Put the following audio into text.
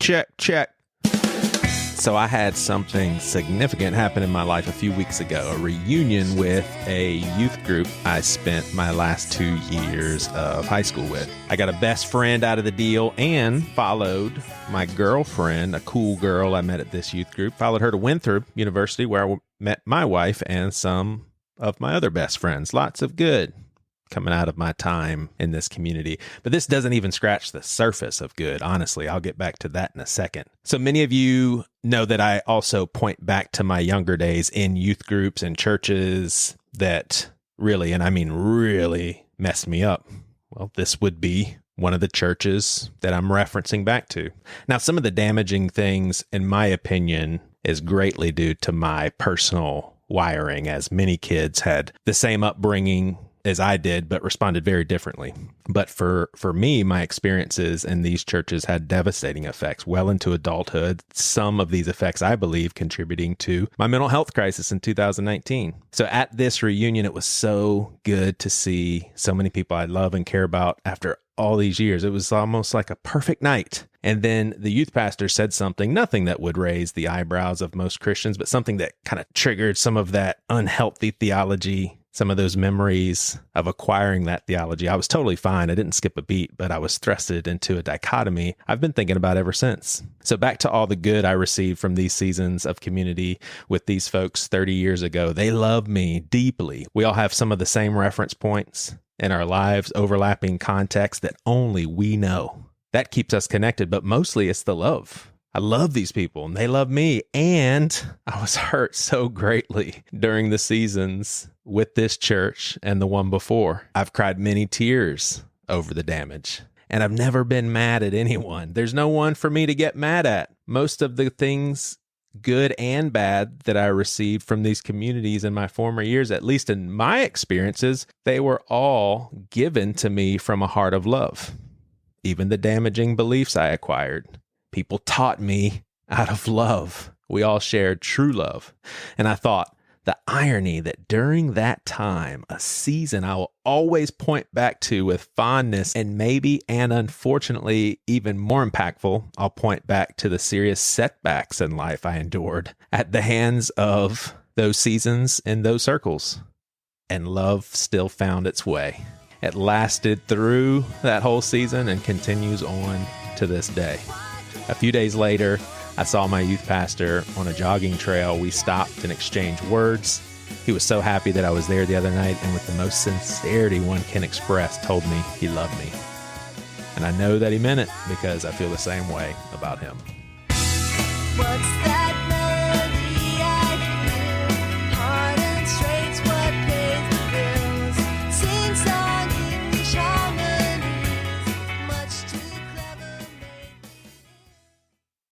check. So I had something significant happen in my life a few weeks ago, a reunion with a youth group I spent my last 2 years of high school with. I got a best friend out of the deal and followed my girlfriend, a cool girl I met at this youth group, followed her to Winthrop University where I met my wife and some of my other best friends. Lots of good coming out of my time in this community. But this doesn't even scratch the surface of good, honestly. I'll get back to that in a second. So many of you know that I also point back to my younger days in youth groups and churches that really, and I mean really, messed me up. Well, this would be one of the churches that I'm referencing back to. Now, some of the damaging things, in my opinion, is greatly due to my personal wiring, as many kids had the same upbringing as I did, but responded very differently. But for me, my experiences in these churches had devastating effects well into adulthood. Some of these effects, I believe, contributing to my mental health crisis in 2019. So at this reunion, it was so good to see so many people I love and care about after all these years. It was almost like a perfect night. And then the youth pastor said something, nothing that would raise the eyebrows of most Christians, but something that kind of triggered some of that unhealthy theology, some of those memories of acquiring that theology. I was totally fine. I didn't skip a beat, but I was thrusted into a dichotomy I've been thinking about ever since. So back to all the good I received from these seasons of community with these folks 30 years ago. They love me deeply. We all have some of the same reference points in our lives, overlapping contexts that only we know. That keeps us connected, but mostly it's the love. I love these people and they love me. And I was hurt so greatly during the seasons with this church and the one before. I've cried many tears over the damage, and I've never been mad at anyone. There's no one for me to get mad at. Most of the things, good and bad, that I received from these communities in my former years, at least in my experiences, they were all given to me from a heart of love. Even the damaging beliefs I acquired, people taught me out of love. We all shared true love. And I thought, the irony that during that time, a season I will always point back to with fondness, and maybe, and unfortunately, even more impactful, I'll point back to the serious setbacks in life I endured at the hands of those seasons in those circles. And love still found its way. It lasted through that whole season and continues on to this day. A few days later, I saw my youth pastor on a jogging trail. We stopped and exchanged words. He was so happy that I was there the other night, and with the most sincerity one can express, told me he loved me. And I know that he meant it because I feel the same way about him. What's that?